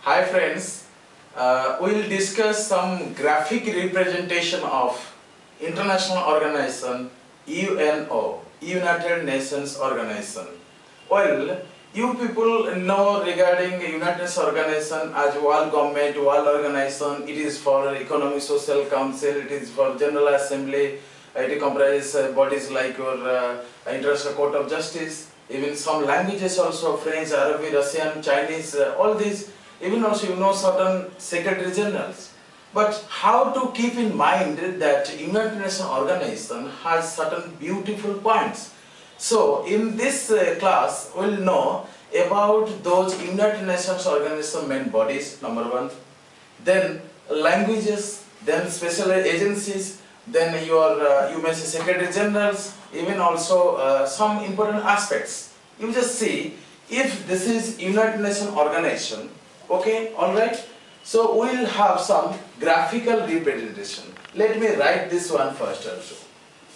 Hi friends, we will discuss some graphic representation of international organization UNO, United Nations Organization. Well, you people know regarding United Nations Organization as World Government, World Organization. It is for Economic Social Council, it is for General Assembly, it comprises bodies like your International Court of Justice, even some languages also, French, Arabic, Russian, Chinese, all these. Even also you know certain secretary generals. But how to keep in mind that United Nations Organization has certain beautiful points. So in this class we will know about those United Nations Organization main bodies, number one, then languages, then special agencies, then your you may say secretary generals, even also some important aspects. You just see if this is United Nations Organization. Okay, alright. So we will have some graphical representation. Let me write this one first also.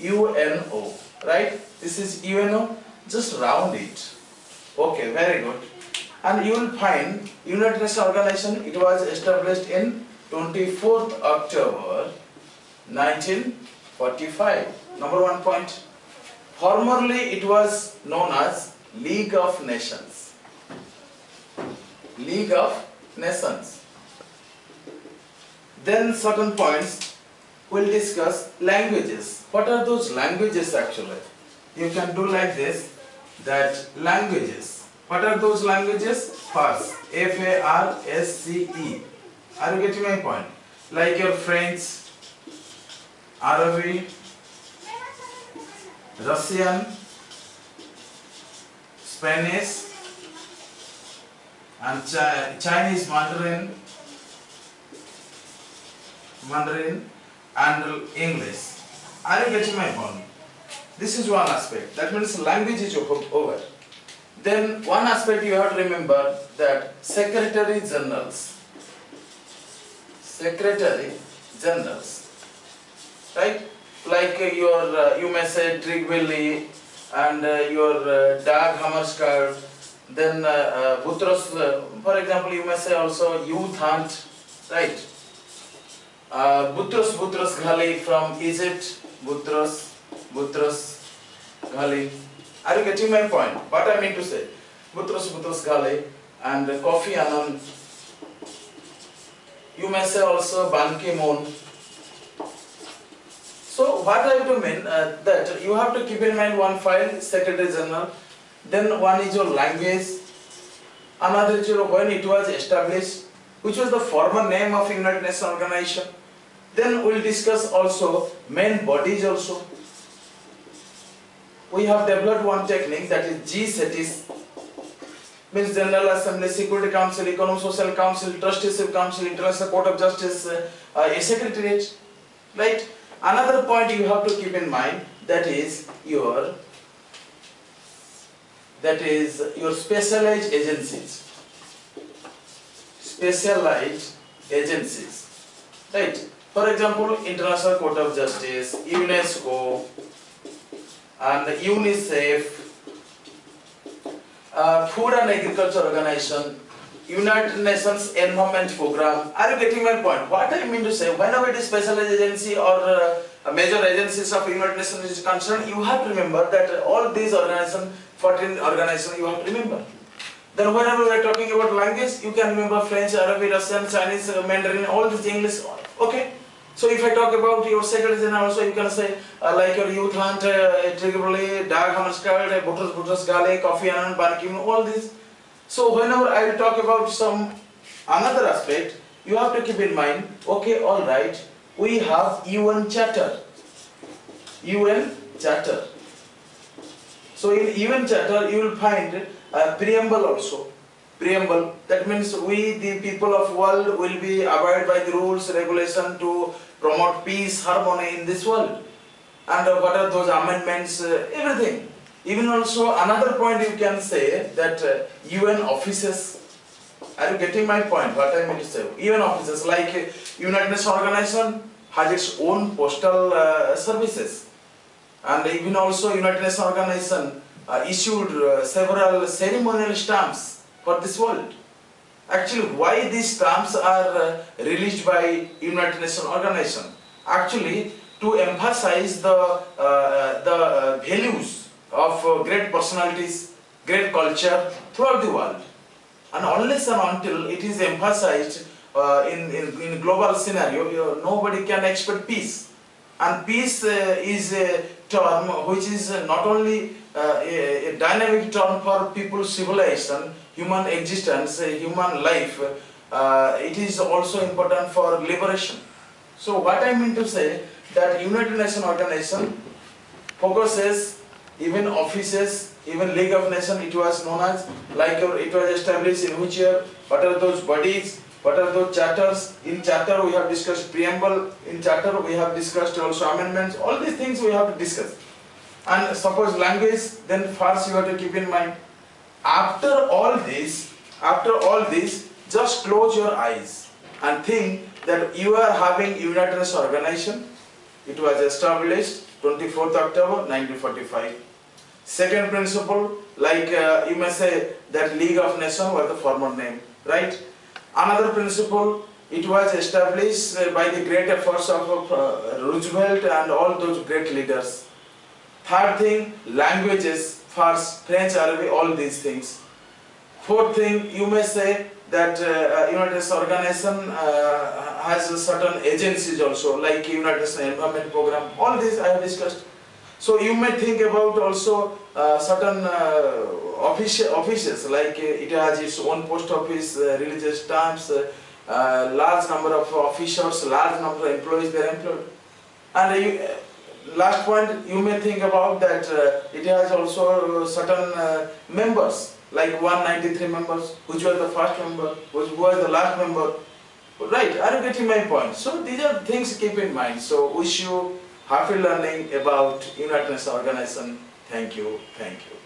UNO, right? This is UNO, just round it. Okay, very good. And you will find United Nations Organization, it was established in 24th October 1945. Number one point. Formerly it was known as League of Nations. League of Nations. Then certain points we'll discuss. Languages. What are those languages actually? You can do like this, that languages. What are those languages? Farsi. F-A-R-S-C-E. Are you getting my point? Like your French, Arabic, Russian, Spanish, and Chinese Mandarin and English. Are you getting my point? This is one aspect. That means language is over. Then one aspect you have to remember, that secretary generals. Secretary generals. Right? Like your you may say Tryggvi and your Dag Hammarskjöld. Then Butros, for example, you may say also Youth Hunt, right? Butros Ghali from Egypt, Butros Ghali. Are you getting my point? What I mean to say? Butros Ghali and Kofi Annan. You may say also Ban Ki-moon. So what I have to mean that you have to keep in mind one file, Secretary General. Then one is your language, another is your when it was established, which was the former name of United Nations Organization. Then we will discuss also main bodies also. We have developed one technique, that is GSETIS, means General Assembly, Security Council, Economic Social Council, Trusteeship Council, International Court of Justice, a Secretariat, right? Another point you have to keep in mind, that is your specialized agencies. Specialized agencies, right? For example, International Court of Justice, UNESCO, and UNICEF, Food and Agriculture Organization, United Nations Environment Program. Are you getting my point? What I mean to say, whenever it is specialized agency or major agencies of United Nations is concerned, you have to remember that all these organizations, 14 organizations, you have to remember. Then whenever we are talking about language, you can remember French, Arabic, Russian, Chinese, Mandarin, all this English. Okay. So if I talk about your secretary general also, you can say like your Youth Hunt, Tryggvi, Dag Hammarskjöld, Butros Ghali, Kofi Annan, Ban Ki-moon, all this. So whenever I will talk about some another aspect, you have to keep in mind, okay, all right, we have UN Charter. UN Charter. So in UN Charter, you will find a preamble also. Preamble, that means we, the people of world, will be abide by the rules, regulation to promote peace, harmony in this world. And what are those amendments, everything. Even also another point you can say that UN offices. Are you getting my point? What I mean to say? UN offices like United Nations Organization has its own postal services, and even also United Nations Organization issued several ceremonial stamps for this world. Actually, why these terms are released by United Nations organization? Actually, to emphasize the values of great personalities, great culture throughout the world. And unless and until it is emphasized in global scenario, nobody can expect peace. And peace is a term which is not only a dynamic term for people's civilization, human existence, human life, it is also important for liberation. So what I mean to say, that United Nations organization focuses, even offices, even League of Nations, it was known as, like it was established in which year, what are those bodies, what are those charters. In charter we have discussed preamble, in charter we have discussed also amendments, all these things we have to discuss. And suppose language, then first you have to keep in mind, after all this, just close your eyes and think that you are having United Nations organization. It was established 24th October 1945. Second principle, like you may say that League of Nations was the former name, right? Another principle, it was established by the great efforts of Roosevelt and all those great leaders. Third thing, languages, first, French, Arabic, all these things. Fourth thing, you may say that United Nations organization has certain agencies also, like United Nations Environment Program, all this I have discussed. So you may think about also certain offices, like it has its own post office, religious stamps, large number of officials, large number of employees they are employed. And last point, you may think about that it has also certain members, like 193 members, which was the first member, which was the last member. Right, are you getting my point? So these are things to keep in mind. So wish you happy learning about United Nations organization. Thank you, thank you.